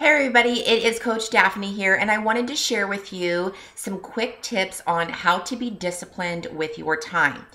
Hey everybody, it is Coach Daphne here, and I wanted to share with you some quick tips on how to be disciplined with your time.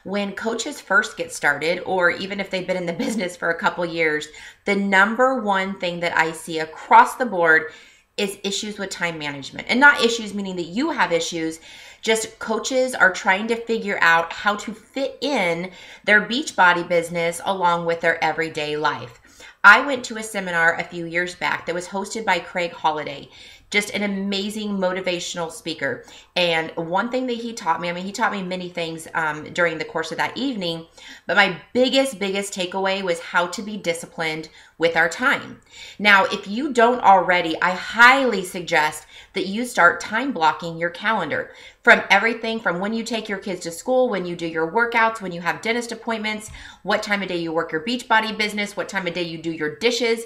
When coaches first get started, or even if they've been in the business for a couple years, the number one thing that I see across the board is issues with time management. And not issues meaning that you have issues, just coaches are trying to figure out how to fit in their Beachbody business along with their everyday life. I went to a seminar a few years back that was hosted by Craig Holiday, just an amazing motivational speaker. And one thing that he taught me, he taught me many things during the course of that evening, but my biggest takeaway was how to be disciplined with our time. Now, if you don't already, I highly suggest that you start time blocking your calendar from everything from when you take your kids to school, when you do your workouts, when you have dentist appointments, what time of day you work your Beachbody business, what time of day you do your dishes.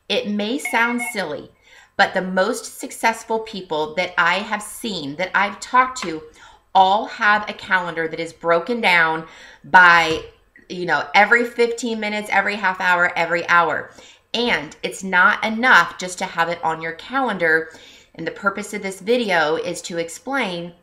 It may sound silly, but the most successful people that I have seen, that I've talked to, all have a calendar that is broken down by, every 15 minutes, every half hour, every hour. And it's not enough just to have it on your calendar. And the purpose of this video is to explain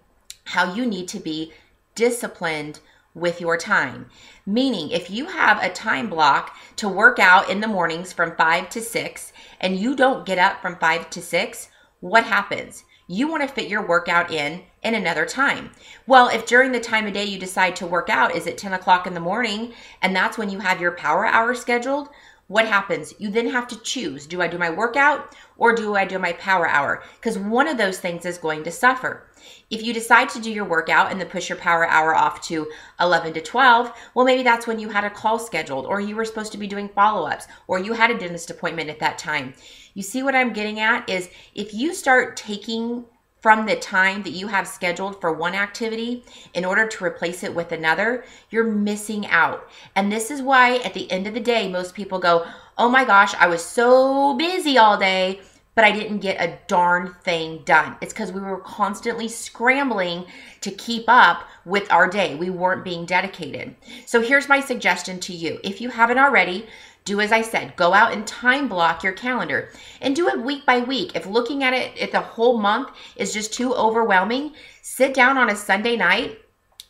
how you need to be disciplined with your time. Meaning, if you have a time block to work out in the mornings from 5 to 6 and you don't get up from 5 to 6, what happens? You want to fit your workout in another time. Well, if during the time of day you decide to work out is at 10 o'clock in the morning and that's when you have your power hour scheduled, what happens? You then have to choose. Do I do my workout or do I do my power hour? Because one of those things is going to suffer. If you decide to do your workout and then push your power hour off to 11 to 12, well, maybe that's when you had a call scheduled or you were supposed to be doing follow-ups or you had a dentist appointment at that time. You see what I'm getting at is if you start taking from the time that you have scheduled for one activity in order to replace it with another, you're missing out. And this is why at the end of the day, most people go, oh my gosh, I was so busy all day, but I didn't get a darn thing done. It's because we were constantly scrambling to keep up with our day. We weren't being dedicated. So here's my suggestion to you. If you haven't already, do as I said, go out and time block your calendar and do it week by week. If looking at it at the whole month is just too overwhelming, sit down on a Sunday night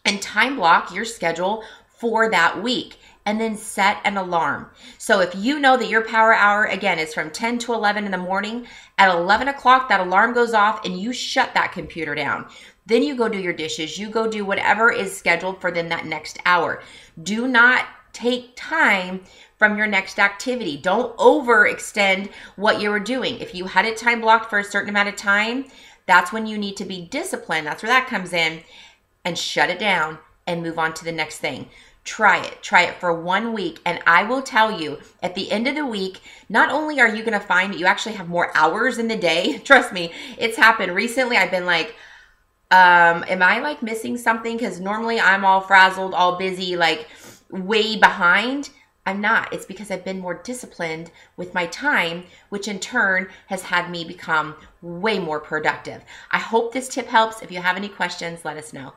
and time block your schedule for that week and then set an alarm. So if you know that your power hour, again, is from 10 to 11 in the morning, at 11 o'clock, that alarm goes off and you shut that computer down. Then you go do your dishes, you go do whatever is scheduled for then that next hour. Do not take time from your next activity. Don't overextend what you were doing. If you had it time blocked for a certain amount of time, that's when you need to be disciplined. That's where that comes in, and shut it down and move on to the next thing. Try it for 1 week. And I will tell you at the end of the week, not only are you going to find that you actually have more hours in the day, trust me, it's happened recently. I've been like, am I like missing something? Because normally I'm all frazzled, all busy, like way behind. I'm not. It's because I've been more disciplined with my time, which in turn has had me become way more productive. I hope this tip helps. If you have any questions, let us know.